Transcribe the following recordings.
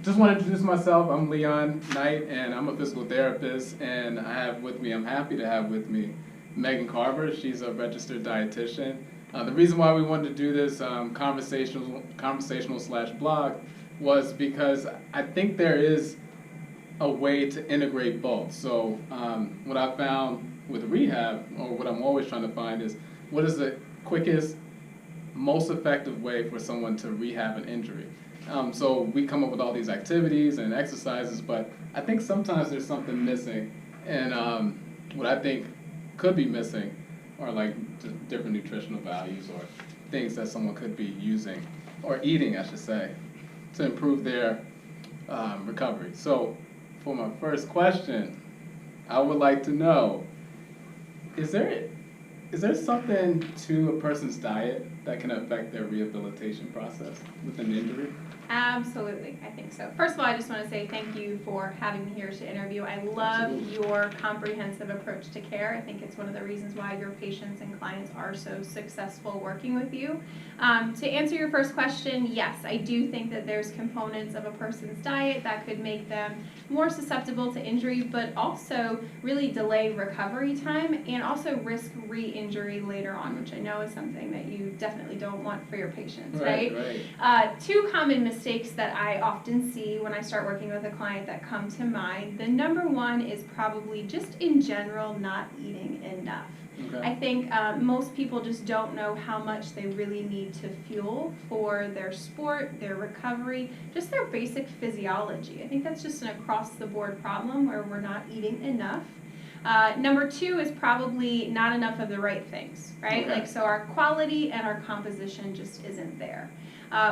just want to introduce myself. I'm Leon Knight, and I'm a physical therapist, and I'm happy to have with me Megan Carber. She's a registered dietitian. The reason why we wanted to do this conversational/blog was because I think there is a way to integrate both. So what I found with rehab, or what I'm always trying to find, is what is the quickest, most effective way for someone to rehab an injury. So we come up with all these activities and exercises, but I think sometimes there's something missing. And what I think could be missing are like just different nutritional values or things that someone could be using, or eating, I should say, to improve their recovery. So for my first question, I would like to know, is there something to a person's diet that can affect their rehabilitation process with an injury? Absolutely, I think so. First of all, I just want to say thank you for having me here to interview. I love your comprehensive approach to care. I think it's one of the reasons why your patients and clients are so successful working with you. To answer your first question, yes, I do think that there's components of a person's diet that could make them more susceptible to injury, but also really delay recovery time and also risk re-injury later on, which I know is something that you definitely don't want for your patients, right? Two common mistakes that I often see when I start working with a client that come to mind. The number one is probably just in general not eating enough. Okay. I think most people just don't know how much they really need to fuel for their sport, their recovery, just their basic physiology. I think that's just an across-the-board problem where we're not eating enough. Number two is probably not enough of the right things, right? Okay. So our quality and our composition just isn't there.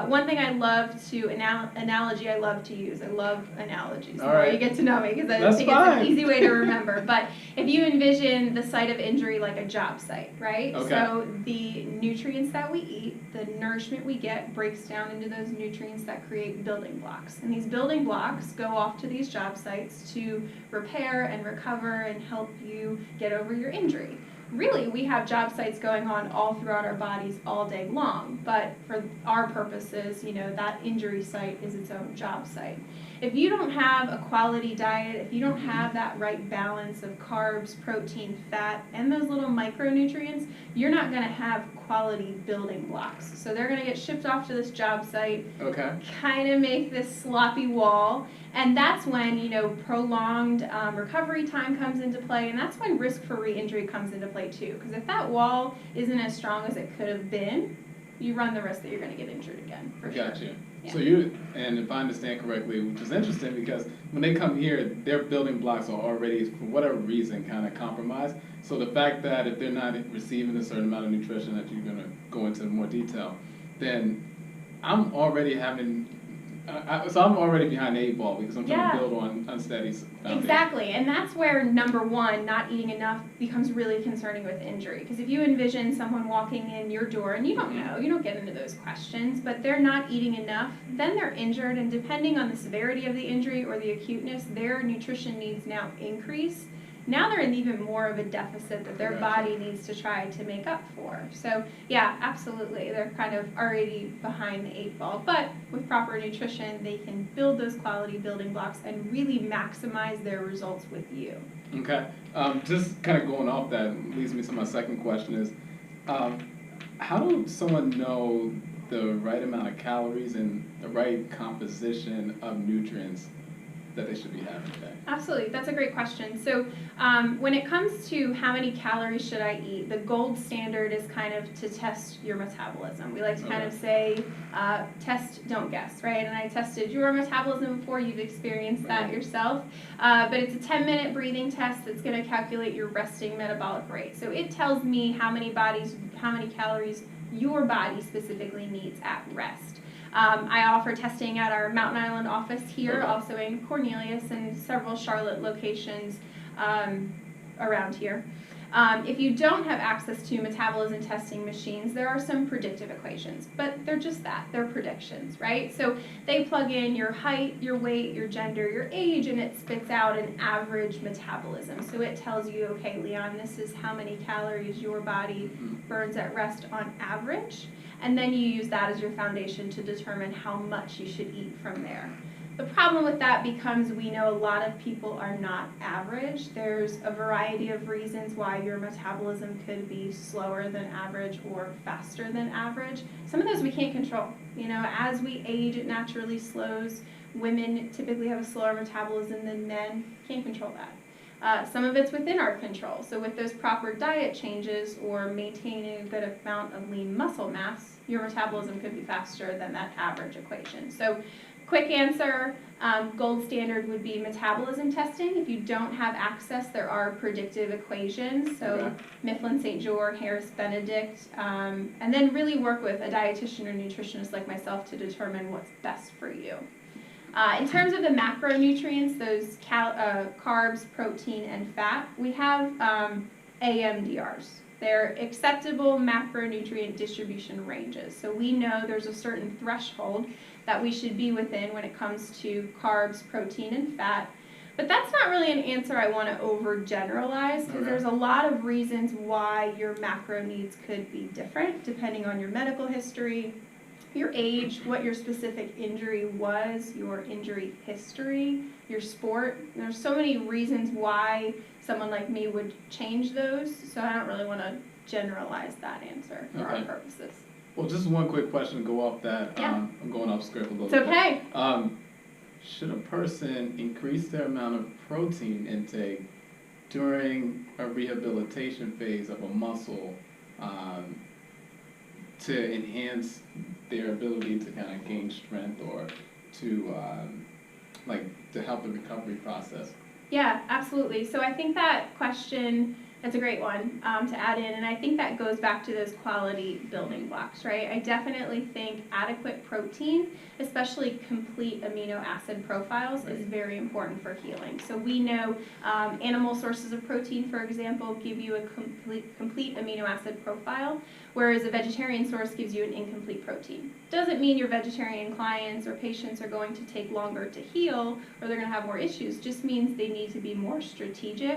One thing I love to, analogy I love to use, I love analogies. All right. You get to know me because I That's think fine. It's an easy way to remember. But if you envision the site of injury like a job site, right? Okay. So the nutrients that we eat, the nourishment we get breaks down into those nutrients that create building blocks. And these building blocks go off to these job sites to repair and recover and help you get over your injury. Really, we have job sites going on all throughout our bodies all day long, but for our purposes, that injury site is its own job site. If you don't have a quality diet, if you don't have that right balance of carbs, protein, fat, and those little micronutrients, you're not going to have quality building blocks. So they're going to get shipped off to this job site, Okay. kind of make this sloppy wall, and that's when, prolonged recovery time comes into play, and that's when risk for re-injury comes into play too. Because if that wall isn't as strong as it could have been, you run the risk that you're going to get injured again, for sure. Gotcha. Yeah. So and if I understand correctly, which is interesting because when they come here, their building blocks are already, for whatever reason, kind of compromised. So the fact that if they're not receiving a certain amount of nutrition that you're going to go into more detail, then I'm already I'm already behind the 8 ball because I'm trying to build on unsteady foundation. Exactly, and that's where number one, not eating enough, becomes really concerning with injury. Because if you envision someone walking in your door, and you don't know, you don't get into those questions, but they're not eating enough, then they're injured, and depending on the severity of the injury or the acuteness, their nutrition needs now increase. Now they're in even more of a deficit that their body needs to try to make up for. So yeah, absolutely, they're kind of already behind the 8 ball. But with proper nutrition, they can build those quality building blocks and really maximize their results with you. Okay. Just kind of going off that leads me to my second question is, how does someone know the right amount of calories and the right composition of nutrients that they should be having today? Absolutely, that's a great question. So when it comes to how many calories should I eat, the gold standard is kind of to test your metabolism. We like to kind of say, test, don't guess, right? And I tested your metabolism before, you've experienced that yourself. But it's a 10-minute breathing test that's going to calculate your resting metabolic rate. So it tells me how many calories your body specifically needs at rest. I offer testing at our Mountain Island office here, also in Cornelius and several Charlotte locations around here. If you don't have access to metabolism testing machines, there are some predictive equations, but they're just that, they're predictions, right? So they plug in your height, your weight, your gender, your age, and it spits out an average metabolism. So it tells you, okay, Leon, this is how many calories your body burns at rest on average, and then you use that as your foundation to determine how much you should eat from there. The problem with that becomes we know a lot of people are not average. There's a variety of reasons why your metabolism could be slower than average or faster than average. Some of those we can't control. You know, as we age, it naturally slows. Women typically have a slower metabolism than men. Can't control that. Some of it's within our control. So with those proper diet changes or maintaining a good amount of lean muscle mass, your metabolism could be faster than that average equation. So quick answer, gold standard would be metabolism testing. If you don't have access, there are predictive equations. So Okay. Mifflin, St. George, Harris, Benedict, and then really work with a dietitian or nutritionist like myself to determine what's best for you. In terms of the macronutrients, those carbs, protein, and fat, we have AMDRs. They're acceptable macronutrient distribution ranges. So we know there's a certain threshold that we should be within when it comes to carbs, protein, and fat. But that's not really an answer I want to overgeneralize, because there's a lot of reasons why your macro needs could be different depending on your medical history, your age, what your specific injury was, your injury history, your sport. There's so many reasons why someone like me would change those, so I don't really want to generalize that answer for our purposes. Well, just one quick question to go off that. Yeah. I'm going off script a little It's bit. okay. Should a person increase their amount of protein intake during a rehabilitation phase of a muscle to enhance their ability to kind of gain strength or to to help the recovery process? Yeah, absolutely. So I think that question, that's a great one to add in, and I think that goes back to those quality building blocks, right? I definitely think adequate protein, especially complete amino acid profiles, is very important for healing. So we know animal sources of protein, for example, give you a complete amino acid profile, whereas a vegetarian source gives you an incomplete protein. Doesn't mean your vegetarian clients or patients are going to take longer to heal or they're going to have more issues, just means they need to be more strategic